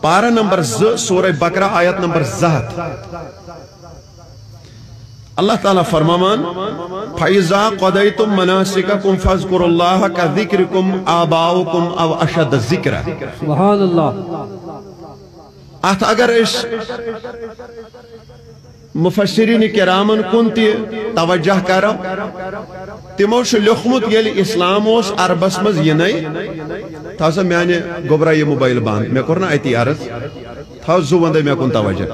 پارہ نمبر 2 سورہ بقرہ آیت نمبر 7 اللہ تعالیٰ فرمامان فَإِذَا قَضَيْتُم مَنَاسِكَكُمْ فَاذْكُرُوا اللَّهَ كَذِكْرِكُمْ آبَاؤُكُمْ أَوْ أَشَدَّ ذِكْرًا سبحان اللہ ات اگر اس مفسرین کرامن کن تی توجہ کرو تمو لکھمت یل اسلام اس عربس مز یہ تھا سا میانے گوبرا یہ موبائل باند میں کرنا ایتی عرض تھا زو وندے میں کن توجہ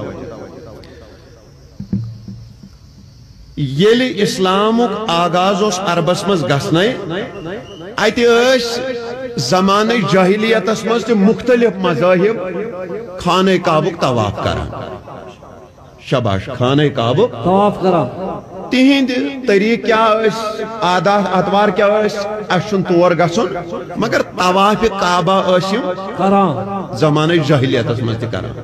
یل اسلام آغاز اس عربس مز گسنے ایتی اس زمانہ جاہلیت اس مز مختلف مذاہب خانہ کعبہ طواف کران شباش خانہ کعبہ طواف کران تہند طریق کیا عادات اتوار کیا اشن تور گسن مگر طواف کعبہ کران زمانہ جاہلیت اس مز کران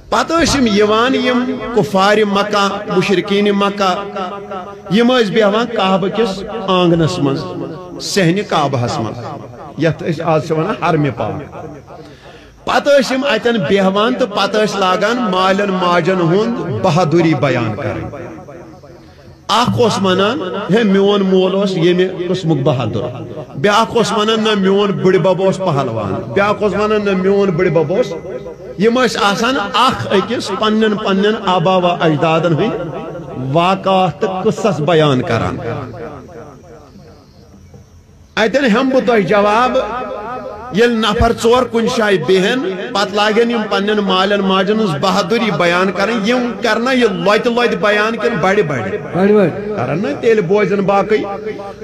پتہ یوان یم کفار مکہ مشرکین مکہ یم اس بیہوان کعبہ کس آنگنس مز سہن کعبہ مز یت آج ونان حرم پاک پتہ اتن بیہوان تو پتہ لاگان مالن ماجن ہند بہادری بیان کریں اخ اس منان ہے میون مول اس یمہ قسمک بہادر بیاکھ اس منان نہ میون بڑی بب اس پہلوان بیاکھ اس منان نہ میون بڑی بب اس یم آسان اخ اکس پنن پنن آبا و اجدادن ہند واقعات تو قصص بیان کران اتن ہم بہ جواب یل نفر 4 کن شاہ بہن پت لاگن یم پنن مالن ماجن ہز بہادری بیان کرن یم کرنا یہ لوت لوت بیان کن بڑی بڑی کرن نا تیل بوزن باقی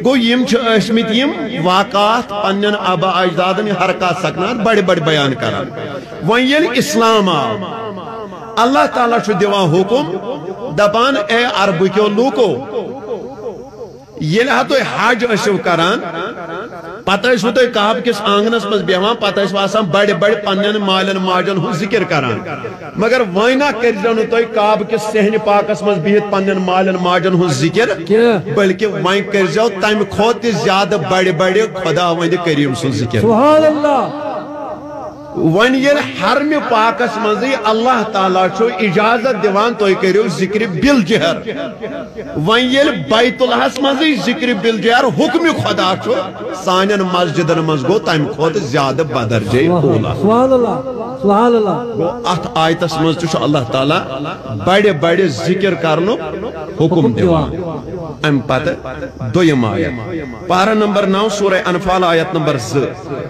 گو یم اشمت یم واقعات پنن آبا اجدادن حرکات سکنات بڑی بڑی بیان کرن ون یل اسلام آو اللہ تعالیٰ چھ دیوان حکم دپان اے عرب کیو لوکو یل تو حج اشو کران پتہ اشو تو کعبہ کس آنگنس مز بیوان پتہ اشو آسان بڑی بڑی پنن مالن ماجن ہن ذکر کران مگر وائنا کرجو نو تو کعبہ کس صحن پاکس مز بہت پنن مالن ماجن ہن ذکر بلکہ وائن کرجو تم کھوت زیادہ بڑی بڑی خدا وند کریم سن ذکر سبحان اللہ ون یل حرم پاکس مزی اللہ تعالیٰ چھو اجازت دیوان تو کریو ذکر بالجہر ون یل بیت الحس مزی ذکر بالجہر حکم خدا چھو سانن مسجدن مز گو تم کھوت زیادہ بدرجے اولا سبحان اللہ سبحان اللہ گو ات آیتس مز چھو اللہ تعالیٰ بڑے بڑے ذکر کرنو حکم دیوان ام پتہ دویم آیت پارہ نمبر 9 سورہ انفال آیت نمبر 2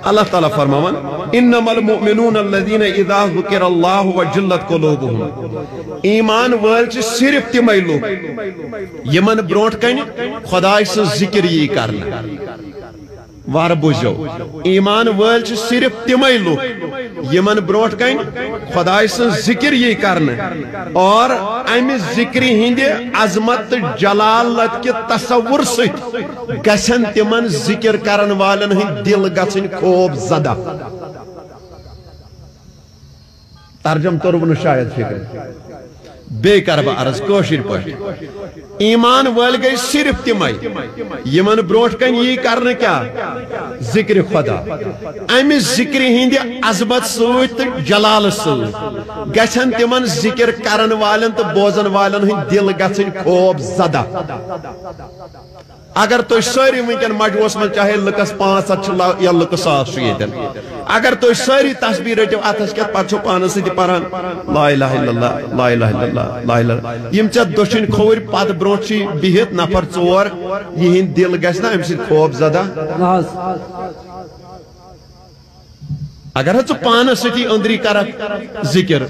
اللہ تعالیٰ فرماون انما المؤمنون الذين اذا ذكر الله وجلت قلوبهم ایمان وال چھ صرف تمے لوگ یمن برونٹ کن خدا سے ذکر یہ کرنا وار بوجو ایمان وال چھ صرف تمے لوگ یمن برونٹ کن خدا سے ذکر یہ کرنا اور ام ذکر ہند عظمت جلالت کے تصور ست گژھن تمن ذکر کرن والن ہند دل گژھن خوب زدہ ترجم تربن شاید فکر بے کربا عرض کوشر پہ ایمان وال گئی صرف تمے یمن بروٹ کن یہ کرنا کیا ذکر خدا ام ذکر ہند عظمت ست جلال ست گژھن تمن ذکر کرن والن تو بوزن والن ہند دل گژھن خوب زدہ اگر تو ساری ونکن مجموعس من چاہے لکس 500 یا لکس 100 یتن اگر تو ساری تسبیح رٹو اتس کت پچھو پانس سی پران لا الہ الا اللہ لا الہ الا اللہ لا الہ یم چ دشن کھور پت برونچی بہت نفر 4 یہن دل گژھنا ام سی خوب زدہ اگر ہتھ پانس ستی اندری کرک ذکر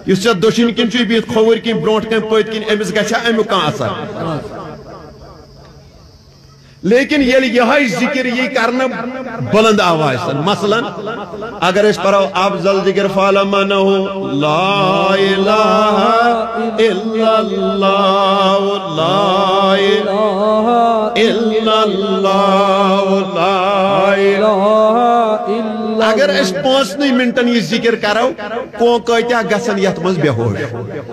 اس چ دشن کن چھ بہت کھور کن برونٹ کن پت کن امس گژھا امیک کان اثر لیکن یہ ذکر یہ کرنا بلند آواز مثلا اگر اس پر افضل ذکر فالمنہو لا الہ الا اللہ لا الہ الا اللہ لا الہ اگر اس 5 منٹن یہ ذکر کرو کو کتیا گژھن یت مز بے ہوش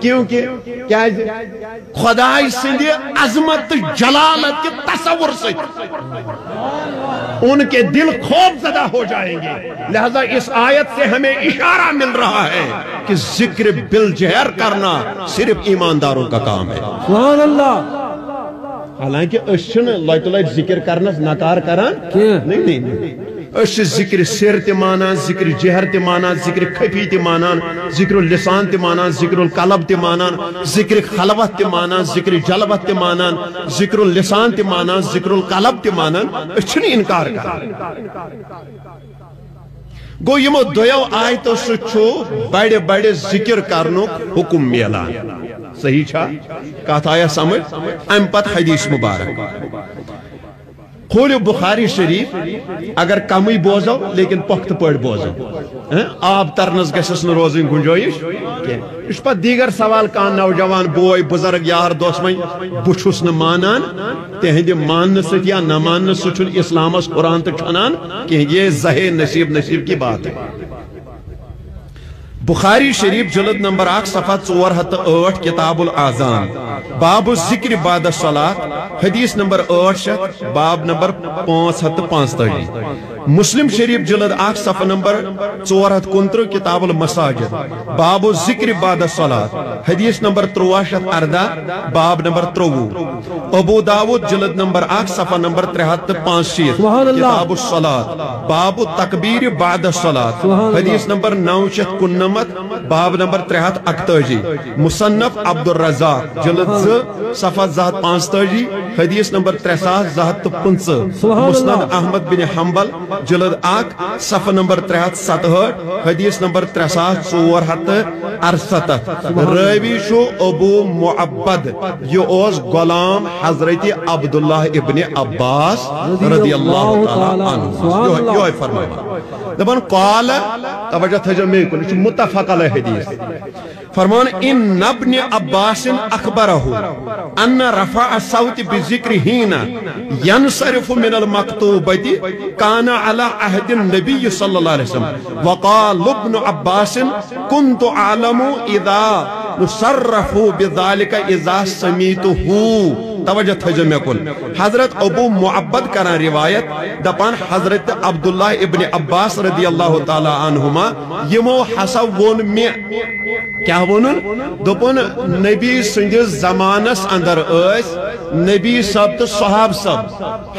کیونکہ کیا خدای سندی عظمت جلالت کے تصور سے ان کے دل خوف زدہ ہو جائیں گے. لہذا اس آیت سے ہمیں اشارہ مل رہا ہے کہ ذکر بالجہر کرنا صرف ایمانداروں کا کام ہے. سبحان اللہ. حالانکہ اللہ تعالیٰ ذکر کرنس نکار کران نہیں ذکر سر تہ مانان، ذکر جہر تہ مانان، ذکر خفی تہ مانان، ذکر اللسان تہ مانان، ذکر القلب تہ مانان، ذکر خلوت تہ مانان، ذکر جلوت تہ مانان، ذکر اللسان تہ مانان، ذکر القلب تہ مانان. انکار کران. گو یمو دویو آیتو سچو بڑے بڑے ذکر کرنو حکم میلان. صحیح چھا کہتا آیا سمجھ. ام پت حدیث مبارک کھولیو بخاری شریف. اگر کمی بوزو لیکن پخت پڑ بوزو. آب ترنس گسس نہ روزن گنجائش. اس پر دیگر سوال کان نوجوان بوئی بزرگ یار دوست میں بچھس نہ مانان تہندِ ماننے سے یا نہ ماننے سے چھن اسلام اس قرآن تک چھنان کہ یہ زہے نصیب کی بات ہے. بخاری شریف جلد نمبر 1 صفحہ 408 کتاب الاذان باب ذکر بعد الصلاۃ حدیث نمبر 800 باب نمبر 545. مسلم شریف جلد 1 صفحہ نمبر 469 کتاب المساجد باب ذکر بعد الصلاۃ حدیث نمبر 314 باب نمبر 53. ابو داود جلد نمبر 1 صفحہ نمبر 365 کتاب الصلاۃ باب تکبیر بعد الصلاۃ حدیث نمبر 919 باب نمبر 341. مصنف عبد الرزاق جلد 2 صفحہ 235 حدیث نمبر 3715. مسند احمد بن حنبل جلد 1 صفحہ نمبر 367 حدیث نمبر 3468. راوی شو ابو معبد یہ اوز غلام حضرت عبداللہ ابن عباس رضی اللہ تعالی عنہ. یہ فرمایا دبن قال توجہ تھجو میں کن متفق علیہ حدیث. فرمان ان ابن عباس اخبرہ ان رفع الصوت بذکر ہینا ینصرف من المکتوبۃ کان علی عہد النبی صلی اللہ علیہ وسلم. وقال ابن عباس كنت اعلم اذا نصرف بذلك اذا سمیتہ. توجہ تھجو میں کن حضرت ابو معبد کران روایت دپان حضرت عبداللہ ابن عباس رضی اللہ تعالی عنہما یمو ہسا وون میں کیا ونن دپن نبی سندس زمانس اندر اس نبی صاحب تو صحاب صاحب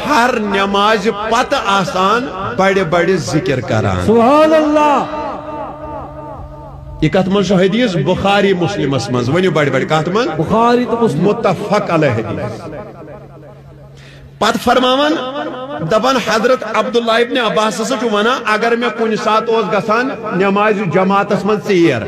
ہر نماز پت آسان بڑے بڑے ذکر کران. سبحان اللہ. یہ کت من حدیث بخاری مسلم من ونیو بڑی بڑی کت من بخاری تو مسلم متفق علیہ حدیث. پت فرماون دپان حضرت عبداللہ ابن عباس سے ونا اگر میں کن سات اوس گسان نماز جماعتس من ژیر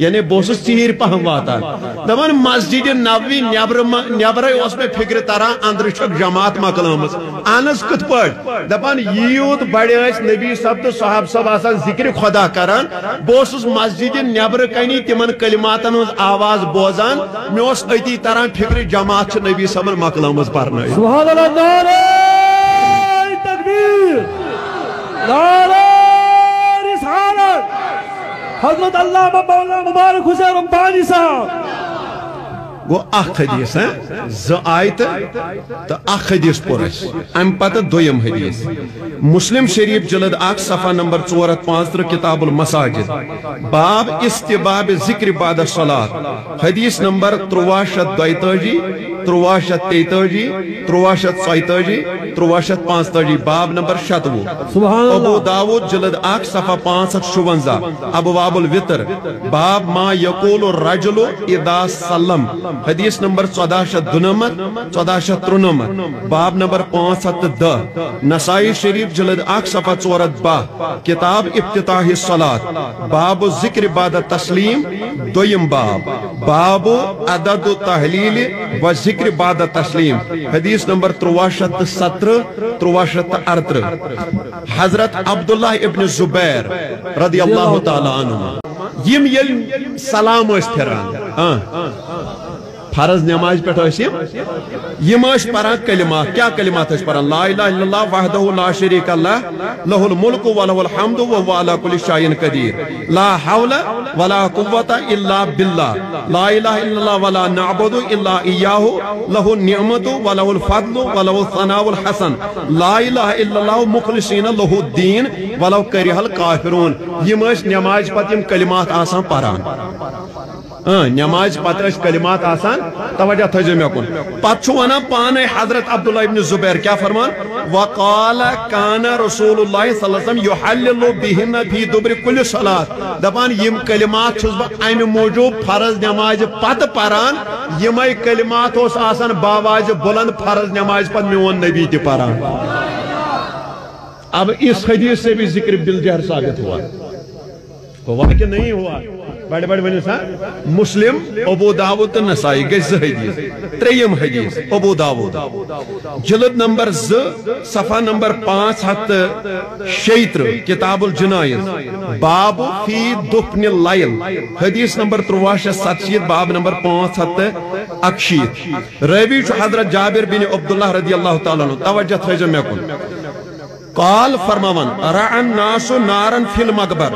یعنی بوسس ژیر پہم واتان دپان مسجد نبوی نیبرے اوس میں فکر تران اندر چھک جماعت مکلامس. اہنس کت پٹ دپان یوت بڑے اس نبی صاحب تو صحاب صاحب آسان ذکر خدا کران بوسس مسجد نیبر کنی تمن کلماتن ہز آواز بوزان میں اوس اتی تران فکر جماعت چھ نبی صاحب مکلامس پرنائی. سبحان اللہ. نعرہ تکبیر نعرہ رسالت حضرت علامہ مولانا مبارک حسین ربانی صاحب. گو اخ حدیث ز آیت تو اخ حدیث پورس. ام پتہ دویم حدیث مسلم شریف جلد 1 صفحہ نمبر 465 کتاب المساجد باب استباب ذکر بعد الصلاۃ حدیث نمبر 332 333 334 335 باب نمبر 76. ابو داود جلد 1 صفحہ 556 ابواب الوتر باب ما یقول الرجل اذا سلم حدیث نمبر 1492 1493 باب نمبر 510. نسائی شریف جلد 1 صفحہ 412 کتاب افتتاح الصلاۃ باب ذکر بعد تسلیم دویم باب باب عدد تحلیل و ذکر بعد تسلیم حدیث نمبر 317 338. حضرت عبداللہ ابن زبیر رضی اللہ تعالی عنہ یم یل سلام اس پھران فرض نماز پہ یم پران کلمات کیا کلمات پران لا الہ الا اللہ وحدہ لا شریک اللہ لہ الملک ولہ الحمد وهو علی کل شیء قدیر لا حول ولا قوة الا باللہ لا الہ الا اللہ ولا نعبد الا ایاہ لہ النعمت ولہ الفضل ولہ الثناء الحسن لا الہ الا اللہ مخلصین لہ الدین ولو کرہ الکافرون یم نماز پتہ یم کلمات آسان پران نماز پتہ کلمات آسان توجہ تھجو مے کن پتہ ونان پانے حضرت عبداللہ ابن زبیر کیا فرمان وقال کان رسول اللہ صلی اللہ علیہ وسلم یحلل بہن فی دبر کل صلاۃ دپان یم کلمات چھس بہ امہ موجوب فرض نماز پتہ پران یمے کلمات اوس آسان باواز بلند فرض نماز پتہ میون نبی تہ پران اب اس حدیث سے بھی ذکر بالجہر ثابت ہوا کہ نہیں ہوا بڑے بڑے ونیو سا مسلم ابو داود تو نسائی گئی حدیث تریم حدیث ابو داود جلد نمبر 2 صفحہ نمبر 576 کتاب الجنائز باب فی دفن اللیل حدیث نمبر 367 باب نمبر 561 راوی حضرت جابر بن عبداللہ رضی اللہ تعالیٰ عنہ توجہ تھیجو میں کن قال فرمان رعى الناس نارا في المقبر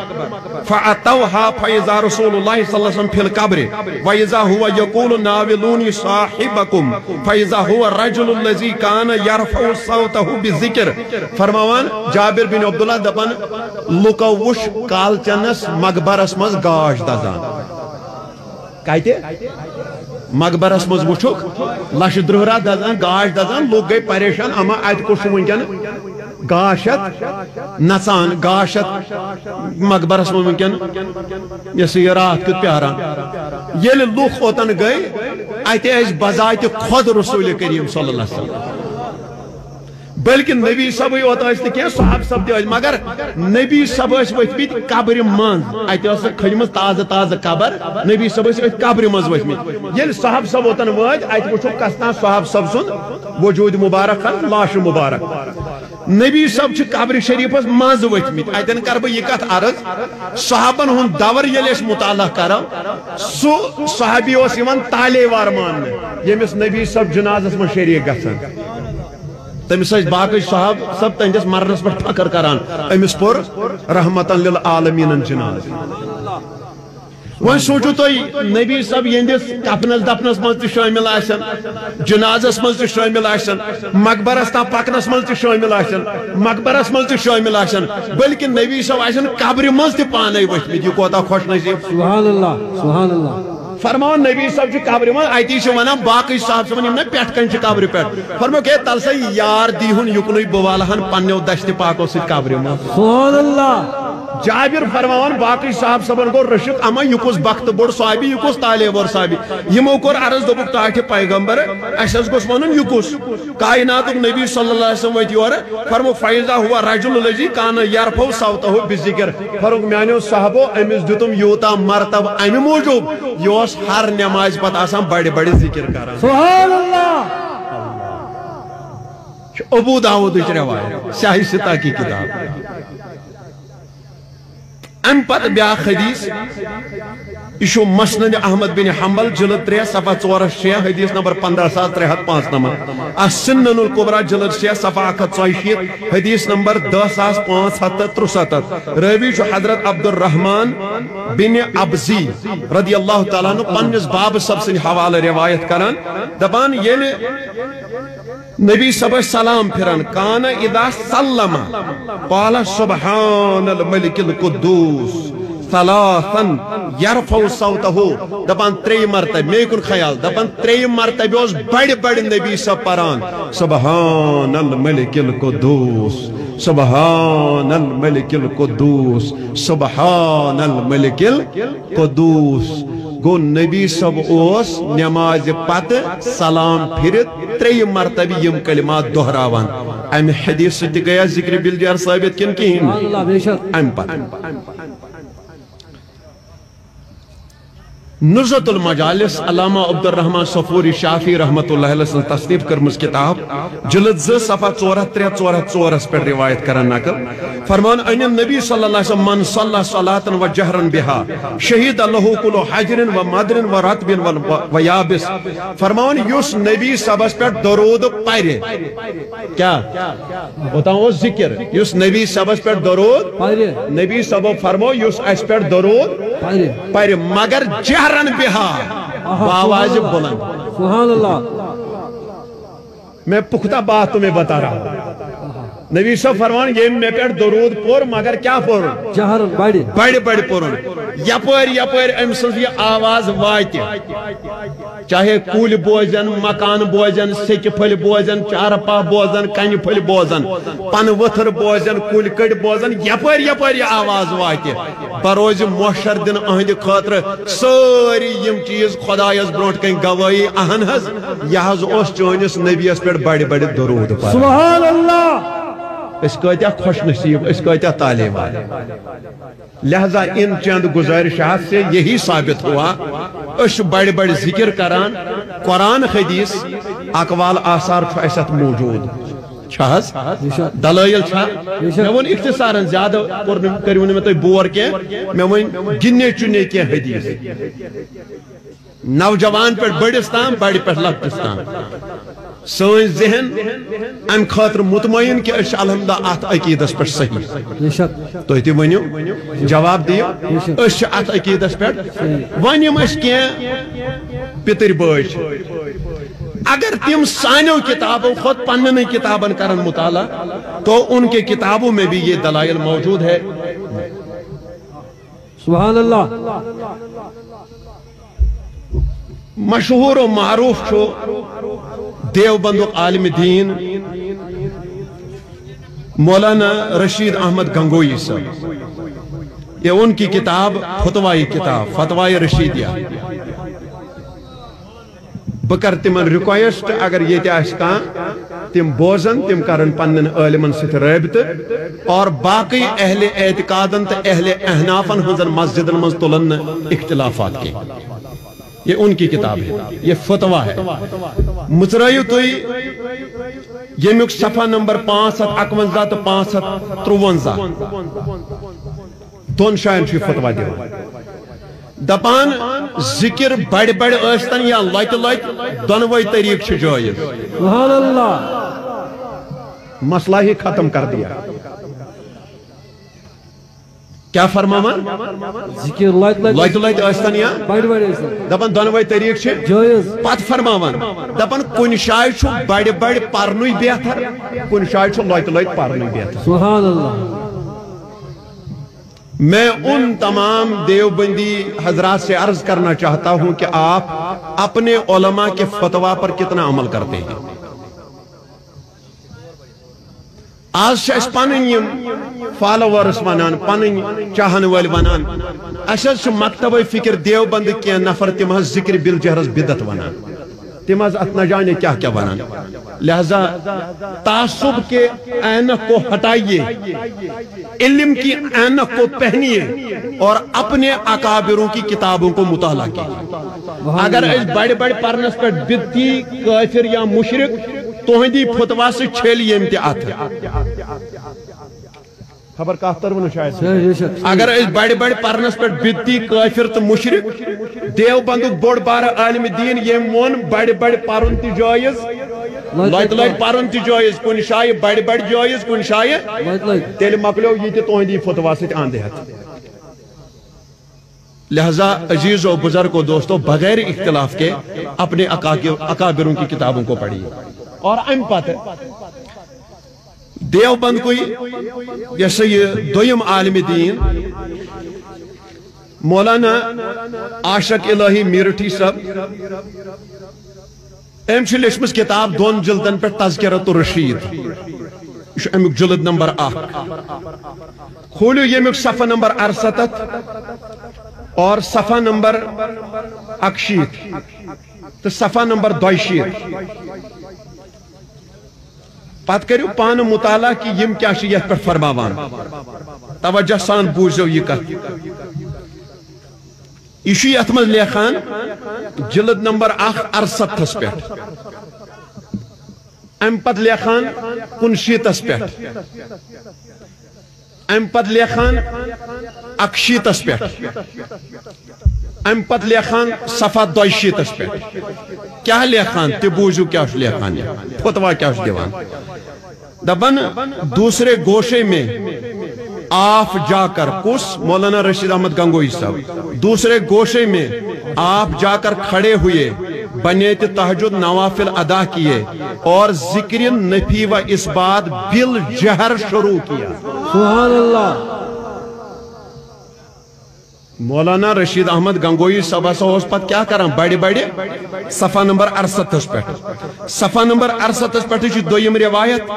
فأتوها فإذا رسول الله صلى الله عليه وسلم في القبر وإذا هو يقول ناولوني صاحبكم فإذا هو الرجل الذي كان يرفع صوته بالذكر فرمان جابر بن عبداللہ دپان لوکو وش کال چنس مقبرس مز گاش دزان کائتے مقبرس مز وچھک لش درہرا دزان گاش دزان لوگ گئی پریشان اما ات کچھ ونکن گاشت نسان گاشت مقبرس من ونکن یس یہ رات کت پیاران یل لوک اوتن گئی اتہ اس بذات خود رسول کریم صلی اللہ علیہ وسلم بلکہ نبی صاحب اوت اس کیا صحاب سب تہ مگر نبی صاحب اس وتھمت قبر من اتہ اس کھجم تازہ تازہ قبر نبی صاحب اس قبر من وتھمت یل صحاب سب اوتن وات اتہ وچھو کسنا صحاب سب سن وجود مبارک لاش مبارک نبی صاحب چھ قبر شریفس مز وتھمت اتن کر بہ یہ کت عرض صحابن ہن دور یل اس مطالعہ کرو سو صحابی اوس یوان تالے وار مان یمس نبی صاحب جنازس من شریک گژھان تمس باقی صاحب سب تہندس مرنس پہ فخر کران امس پور رحمتا للعالمین جناز وہ سوچو تو نبی صاحب یہندس کفنس دفنس مز تہ شامل آسن جنازس مز تہ شامل آسن مقبرس تا پکنس مز تہ شامل آسن مقبرس مز تہ شامل آسن بلکہ نبی صاحب آسن قبر مز تہ پانے وچھمت یہ کوتا خوش نصیب سبحان اللہ سبحان اللہ فرمان نبی صاحب قبر من اتی ونان باقی صاحب صاحب پٹ کن قبر پہ فرمو کہ تل سا یار دیہن یکن بوالہن پنو دشت پاکو سی قبر من سبحان اللہ جابر فرمان باقی صاحب صاحبن کو رشک اما یکس بخت بڑ صحابی یکس تالے ور صحابی یمو کور عرض دبک تاکہ پیغمبر اس گوس ونن یکس کائنات نبی صلی اللہ علیہ وسلم وتی اور فرمو فیضا ہوا رجل الذی کان یرفع صوته بالذکر فرمو میانو صحابو امس دتم یوتا مرتب ام موجوب یوس ہر نماز پتہ آسان بڑے بڑے ذکر کران سبحان اللہ ابو داؤد روایت شاہی ستا کی کتاب ام پتہ بیاکھ حدیث یہ مسند احمد بن حنبل جلد 3 صفحہ 406 حدیث نمبر 15395 السنن الکبری جلد 6 صفحہ 164 حدیث نمبر 10573 راوی حضرت عبد الرحمن بن ابزی رضی اللہ تعالیٰ عنہ پنس باب سب سے حوالہ روایت کران دپان یل نبی صبح سلام پھران کان اذا سلم قال سبحان الملک القدوس ثلاثا یرفع صوته دپان 3 مرتبہ میکن خیال دپان 3 مرتبہ اس بڑے بڑے نبی سب پران سبحان الملک القدوس سبحان الملک القدوس سبحان الملک القدوس گو نبی سب اوس نماز پتہ سلام پھرت 3 مرتبہ یم کلمات دہراوان ام حدیث سے گیا ذکر بالجار ثابت کن کہین اللہ بے شک ام پتہ نزہۃ المجالس علامہ عبد الرحمن صفوری شافی رحمۃ اللہ علیہ تصنیف کرمز کتاب جلد 2 صفحہ 403-404 پر روایت کرن نقل فرمان ان النبی صلی اللہ علیہ وسلم من صلی صلاة و جہرن بها شہید اللہ کل حجر و مدر و رطب و یابس فرمان یس نبی صبس پر درود پائرے کیا بتاؤں ذکر یس نبی صبس پر درود نبی صبح فرمو یس اس پر درود پائرے مگر جہرن بہا بآواز بلند سبحان اللہ میں پختہ بات تمہیں بتا رہا ہوں نبی صاحب فرمان یہ میں پر درود پور مگر کیا پور جہرن بڑی بڑی پورن یپر امسز یہ آواز واتی چاہے کول بوزن مکان بوزن سیک پھل بوزن چارپا بوزن کن پھل بوزن پن وتھر بوزن کول کڑ بوزن یپر یہ آواز واتی بروز موشر دن اہند خاطر ساری یم چیز خدایس برونٹ کن گواہی اہن حض یہ حض اس چونس نبیس پر بڑی بڑی درود پڑھ سبحان اللہ اس کتیا خوش نصیب اس کتیا تعلیم لہذا ان چند گزارشات سے یہی ثابت ہوا اس بڑے بڑے ذکر کران قرآن حدیث اقوال آثار فیصد موجود چھاز دلائل چھا میں ون اختصارا زیادہ کریون میں تو بور کے میں ون گنے چنے کے حدیث نوجوان پر بڑستان بڑی پر لگتستان سوئن ذہن ام خاطر مطمئن کہ اش الحمدللہ ات عقیدس پر صحیح تو تی ونیو جواب دیو اش ات عقیدس پر ونیم اش کی پتر بوج اگر تم سانو کتابوں خود پنن کتابن کرن مطالعہ تو ان کے کتابوں میں بھی یہ دلائل موجود ہے سبحان اللہ مشہور و معروف چھو دیوبند عالم دین مولانا رشید احمد گنگوئی صاحب یہ ان کی کتاب فتوائی کتاب فتوائی رشیدیہ بکر تمن ریکویسٹ اگر یہ تیاسکا تم بوزن تم کرن پنن عالمن ست رابط اور باقی اہل اعتقادن تا اہل احنافن ہنزن مسجدن مز تلن اختلافات کے یہ ان کی کتاب ہے یہ فتوہ ہے مترائیو توی یہ مک صفحہ نمبر 551 تو 553 دون شاین چی فتوہ دیو دپان ذکر بڑ بڑ اشتن یا لائت دونوئی طریق چھ جائز سبحان اللہ مسئلہ ہی ختم کر دیا کیا فرماما ذکر لائت اشتن یا دپان دونوئی طریق چھ جائز پت فرماوان دپان کن شای چھو بڑ بڑ پرنوی بہتر کن شای چھو لائت پرنوی بہتر سبحان اللہ میں ان تمام دیوبندی حضرات سے عرض کرنا چاہتا ہوں کہ آپ اپنے علماء کے فتوہ پر کتنا عمل کرتے ہیں آج شاش پانن فالوورس ونان پانن چاہن وال ونان اشد مکتب فکر دیوبند کی نفر تم ذکر بالجہرس بدت ونان تم اتنا جانے کیا ونان لہذا تعصب کے اینک کو ہٹائیے علم کی اینک کو پہنیے اور اپنے اکابروں کی کتابوں کو مطالعہ کیجیے اگر اس بڑے بڑے پرنس پر بدتی کافر یا مشرک توہندی فتوا سے چھیلی امتیاز خبر کافتر ونو شاید اگر اس بڑے بڑے پرنس پر بدتی کافر تو مشرک دیوبندک بوڑ بار عالم دین یہ مون بڑے بڑے پرن تی جائز لائٹ پرن تی جائز کن شای بڑے بڑے جائز کن شای تیل مکلو یہ تی توہندی فتوا سے آندے ہت لہذا عزیز و بزرگ و دوستو بغیر اختلاف کے اپنے اکابروں کی کتابوں کو پڑھیے اور ام پتہ دیوبند کوئی جیسے یہ دویم عالم دین مولانا عاشق الہی میرٹھی صاحب ام چھ لیچمس کتاب دون جلدن پر تذکرۃ الرشید امیک جلد نمبر 1 کھولیو یمیک صفحہ نمبر 68 اور صفحہ نمبر 61 تو صفحہ نمبر 62 پت کریو پان مطالعہ کی یم کیا شیعت پر فرماوان توجہ سان بوزو یہ کت یہ یت مز لیکھان جلد نمبر 68 پہ ام پت لیکھان 59 پہ ام پت لیکھان 61 پہ ام پت لیکھان صفحہ 62 پہ کیا لیکھان تہ بوزو کیا لیکھان فتوا کیا دیوان دبن دوسرے گوشے میں آپ جا کر کس مولانا رشید احمد گنگوئی صاحب دوسرے گوشے میں آپ جا کر کھڑے ہوئے بنیت تہجد نوافل ادا کیے اور ذکر نفی و اثبات بالجہر شروع کیا سبحان اللہ مولانا رشید احمد گنگوئی صاحب اس پت کیا کران بڑے بڑے صفحہ نمبر 68 پہ صفحہ نمبر 68 پہ دویم روایت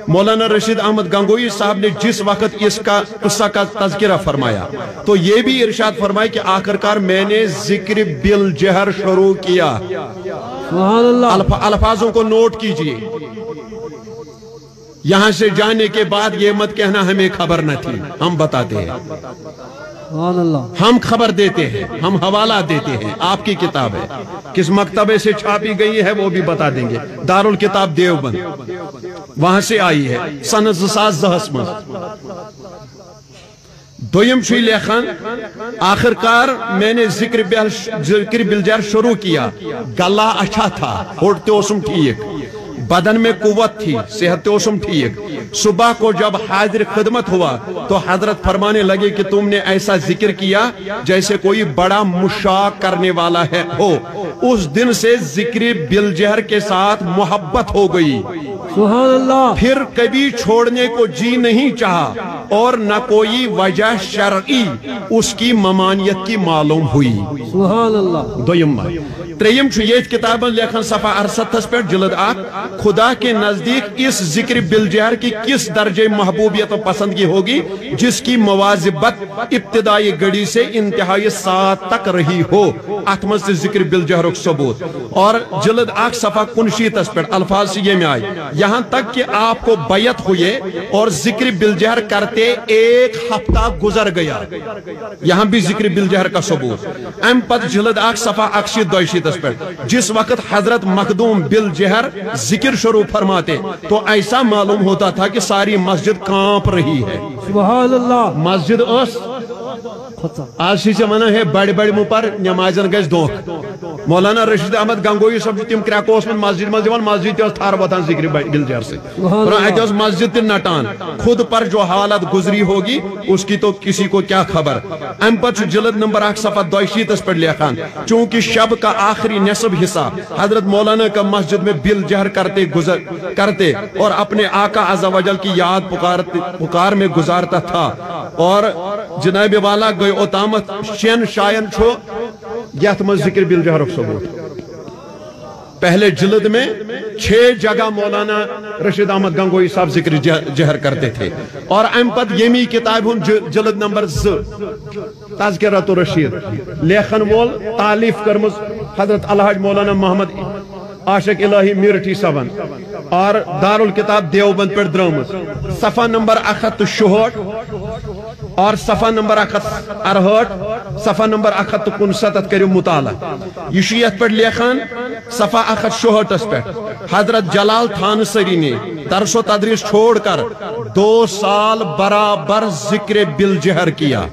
مولانا رشید احمد گنگوئی صاحب نے جس وقت اس کا قصہ کا تذکرہ فرمایا تو یہ بھی ارشاد فرمایا کہ آخرکار میں نے ذکر بالجہر شروع کیا سبحان اللہ الفاظوں کو نوٹ کیجئے یہاں سے جانے کے بعد یہ مت کہنا ہمیں خبر نہ تھی ہم بتاتے ہیں سبحان اللہ ہم خبر دیتے ہیں ہم حوالہ دیتے ہیں آپ کی کتاب ہے کس مکتبے سے چھاپی گئی ہے وہ بھی بتا دیں گے دارالکتاب دیوبند وہاں سے آئی ہے سنہ 2010 میں دویم چھوئی لیکھان آخرکار میں نے ذکر بالجہر شروع کیا گلا اچھا تھا ہوٹتے اوسم ٹھیک بدن میں قوت تھی صحت اوسم ٹھیک صبح کو جب حاضر خدمت ہوا تو حضرت فرمانے لگے کہ تم نے ایسا ذکر کیا جیسے کوئی بڑا مشاق کرنے والا ہے ہو اس دن سے ذکر بالجہر کے ساتھ محبت ہو گئی سبحان اللہ پھر کبھی چھوڑنے کو جی نہیں چاہا اور نہ کوئی وجہ شرعی اس کی ممانعت کی معلوم ہوئی سبحان اللہ دویم تریم یہ کتاب لیکھن صفحہ 68 پہ جلد 8 خدا کے نزدیک اس ذکر بالجہر کی کس درجے محبوبیت و پسندگی ہوگی جس کی مواظبت ابتدائی گڑی سے انتہائی سات تک رہی ہو اتمز سے ذکر بالجہر ثبوت اور جلد 8 صفحہ 59 پر الفاظ سے یہ میں آئی یہاں تک کہ آپ کو بیعت ہوئے اور ذکر بالجہر کرتے 1 ہفتہ گزر گیا یہاں بھی ذکر بالجہر کا ثبوت ام پت جلد 8 صفحہ 62 پر جس وقت حضرت مخدوم بالجہر ذکر شروع فرماتے تو ایسا معلوم ہوتا تھا کہ ساری مسجد کانپ رہی ہے سبحان اللہ مسجد اس آج سے منع ہے بڑے بڑے منہ پر نمازن گز دھوکھ مولانا رشید احمد گنگوئی صاحب تم کریکوس میں مسجد تھار وتان ذکر بالجہر سے مسجد نٹان خود پر جو حالت گزری ہوگی اس کی تو کسی کو کیا خبر ام پر جلد نمبر 8 صفحہ 62 پر لیکھان چونکہ شب کا آخری نصف حصہ حضرت مولانا کا مسجد میں بالجہر کرتے اور اپنے آقا عز و جل کی یاد پکار میں گزارتا تھا اور جناب والا گئی اوتامت شین شائن چھو یت مز ذکر بالجہر ثبوت پہلے جلد میں 6 جگہ مولانا رشید احمد گنگوئی صاحب ذکر جہر کرتے تھے اور ام پت یمی کتاب ہوں جلد نمبر 2 تذکرۃ الرشید لیکھن وول تعلیف کرمز حضرت الحاج مولانا محمد عاشق الہی میرٹھی صاحبن اور دارالکتاب دیوبند پر درامز صفحہ نمبر 166 اور صفحہ نمبر 168 صفحہ نمبر 169 کریو مطالعہ یشیت پر لیکھان صفحہ 166 پر حضرت جلال تھانسری نے درس و تدریس چھوڑ کر 2 سال برابر ذکر بالجہر کیا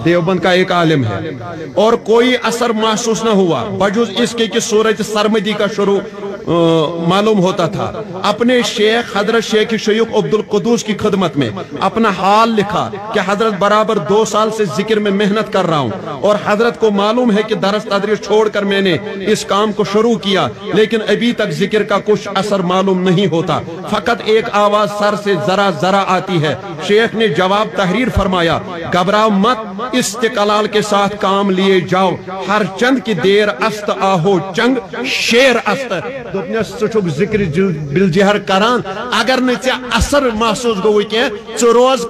دیوبند کا ایک عالم ہے اور کوئی اثر محسوس نہ ہوا بجوز اس کے کہ سورج سرمدی کا شروع معلوم ہوتا تھا اپنے شیخ حضرت شیخ شیخ عبد القدوس کی خدمت میں اپنا حال لکھا کہ حضرت برابر 2 سال سے ذکر میں محنت کر رہا ہوں اور حضرت کو معلوم ہے کہ درس تدریس چھوڑ کر میں نے اس کام کو شروع کیا لیکن ابھی تک ذکر کا کچھ اثر معلوم نہیں ہوتا فقط ایک آواز سر سے ذرا ذرا آتی ہے شیخ نے جواب تحریر فرمایا گھبراؤ مت استقلال کے ساتھ کام لیے جاؤ ہر چند کی دیر است آہو چنگ شیر است دوپنس ذکر بالجہر کران اگر نہ اثر محسوس گوئی کی ث روز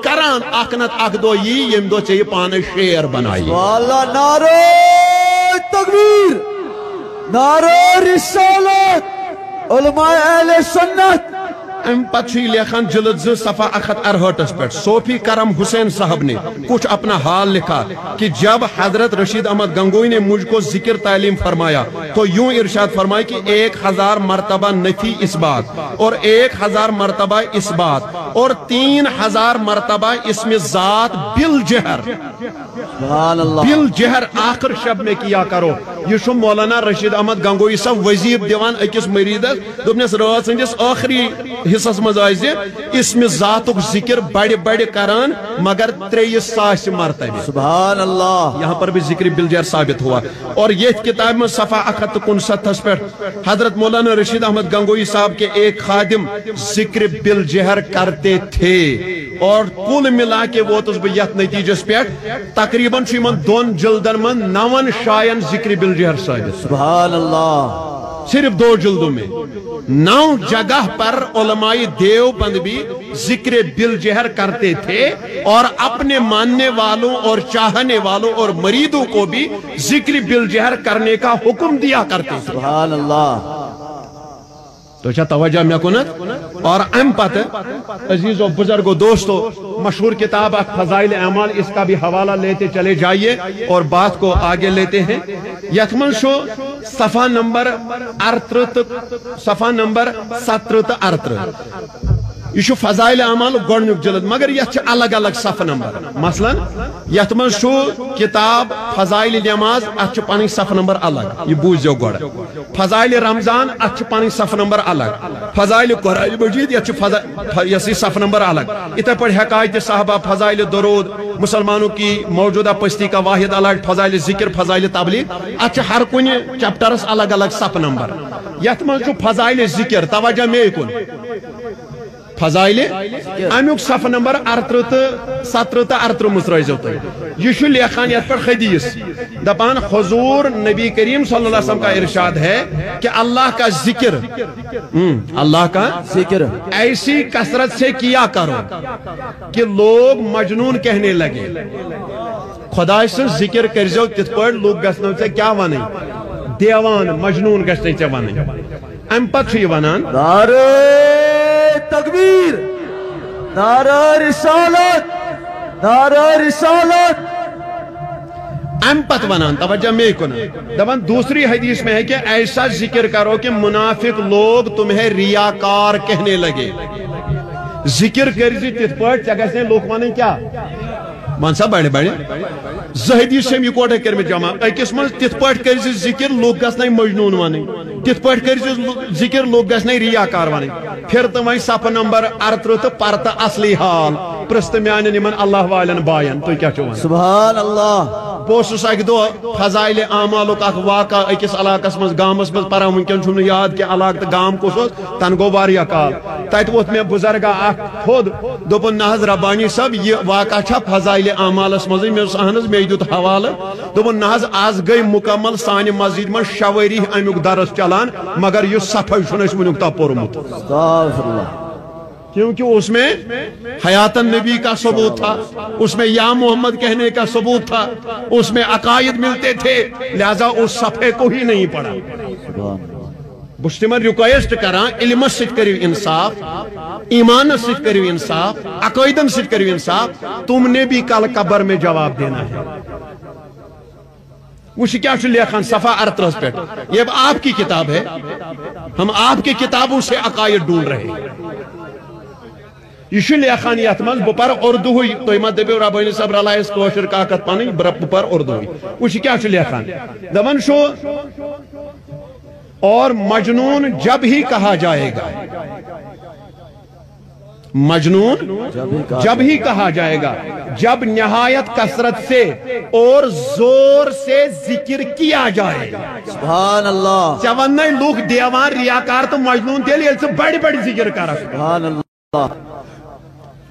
کران اکنت اک دو یم دو چھ پانے شیر بنائی واللہ نعرہ تکبیر نعرہ رسالت علماء اہل سنت ام پتہ لیکھان جلد 2 صفحہ 168 پر صوفی کرم حسین صاحب نے کچھ اپنا حال لکھا کہ جب حضرت رشید احمد گنگوئی نے مجھ کو ذکر تعلیم فرمایا تو یوں ارشاد فرمایا کہ 1000 مرتبہ نفی اس بات اور 1000 مرتبہ اس بات اور 3000 مرتبہ اسم ذات بالجہر سبحان اللہ بالجہر آخر شب میں کیا کرو. یہ مولانا رشید احمد گنگوئی صاحب وظیف دیوان اکس مریدس دپنس رات سندس آخری حصص مز اسم ذاتک ذکر بڑے بڑے کران مگر 30,000 مرتبہ. سبحان اللہ. یہاں پر بھی ذکر بالجہر ثابت ہوا. اور یہ کتاب میں صفحہ 159 پر حضرت مولانا رشید احمد گنگوئی صاحب کے ایک خادم ذکر بالجہر کرتے تھے اور کل ملا کے ووتس بہ یت نتیجس پہ تقریباً 2 جلدن من 9 شائن ذکر بالجہر ثابت. سبحان اللہ. صرف 2 جلدوں میں 9 جگہ پر علماء دیوبند بھی ذکر بالجہر کرتے تھے اور اپنے ماننے والوں اور چاہنے والوں اور مریدوں کو بھی ذکر بالجہر کرنے کا حکم دیا کرتے تھے. سبحان اللہ. تو اچھا توجہ میں کنت. اور ام پتہ عزیز و بزرگ و دوستو مشہور کتاب فضائل اعمال اس کا بھی حوالہ لیتے چلے جائیے اور بات کو آگے لیتے ہیں. یتمن شو صفحہ نمبر 17 یہ فضائل اعمال گۄڈنیُک جلد مگر یہ الگ الگ صفحہ نمبر. مثلا یت من شو کتاب فضائل نماز ات پن صفحہ نمبر الگ یہ بوزو گوڑ. فضائل رمضان ات پن صفحہ نمبر الگ. فضائل قرآن مجید یہ صفحہ نمبر الگ. اتھے پہ حکایت صحابہ فضائل درود مسلمانوں کی موجودہ پستی کا واحد الگ فضائل ذکر فضائل تبلیغ ات ہر کن چیپٹرس الگ الگ صفحہ نمبر. یت من فضائل ذکر توجہ میں کن فضائل امیک صفحہ نمبر 17 تو 38 روزو تھی. یہ لیکھان یت پر حدیث دپان حضور نبی کریم صلی اللہ علیہ وسلم کا ارشاد ہے کہ اللہ کا ذکر ایسی کثرت سے کیا کرو کہ لوگ مجنون کہنے لگے. خدا سے ذکر کرزو تت پہ لوگ گھنو ے کیا ون دیوان مجنون گھنے ے ون. ام پتہ یہ ونان نعرہ تکبیر نعرہ رسالت نعرہ رسالت. ام پت ونان توجہ میں کن دپان دوسری حدیث میں ہے کہ ایسا ذکر کرو کہ منافق لوگ تمہیں ریاکار کہنے لگے. ذکر کرزی تت پہ گھنے لوگ ون کیا ون سا بڑے بڑے حدیث سے اکوٹے کر جمع اکس من تت پہ کرزی ذکر لوگ گھنے مجنون ون تت پہ کرزی ذکر لوگ گھنے ریاکار ون. پھر تو وہیں صفحہ نمبر 38 تو پرت اصلی حال پرست میان نمن اللہ والن بائن تو کیا چون. سبحان اللہ. بوسس اک دو فضائل اعمالک اخ واقع اکس علاقس مز گامس مز پران ونکن چھم یاد کہ علاقہ تو گام کس تن گو واریاہ کال تت ووت میں بزرگا اخ تھود دوپن نہ حض ربانی صاحب یہ واقعہ چھا فضائل اعمالس مز میں اہن مے دیت حوالہ دوپن نہ حض آز گئی مکمل سانہ مسجد من شوری امیک درس چلان مگر یہ صفحہ چھن ونیک تا پورمت. استغفر اللہ. کیونکہ اس میں حیات النبی کا ثبوت تھا اس میں یا محمد کہنے کا ثبوت تھا اس میں عقائد ملتے تھے لہذا اس صفحے کو ہی نہیں پڑھا. بشتمن ریکویسٹ کران علم ست کرو انصاف ایمان ست کرو انصاف عقائدن ست کرو انصاف تم نے بھی کل قبر میں جواب دینا ہے. وش کیا لیکھان صفحہ 38 پہ یہ اب آپ کی کتاب ہے ہم آپ کی کتابوں سے عقائد ڈھونڈ رہے ہیں. یہ لیکھان یت من بہ پر اردو تھی ما دپو ربانی صاحب رلائس کوشر کاکت پن بہ پر اردو وش کیا لیکھان دپان شو اور مجنون جب ہی کہا جائے گا مجنون جب ہی کہا جائے گا جب نہایت کثرت سے اور زور سے ذکر کیا جائے گا. سبحان اللہ. چون لوگ دیوان ریاکار تو مجنون تیل یہ بڑی بڑی ذکر کر. سبحان اللہ.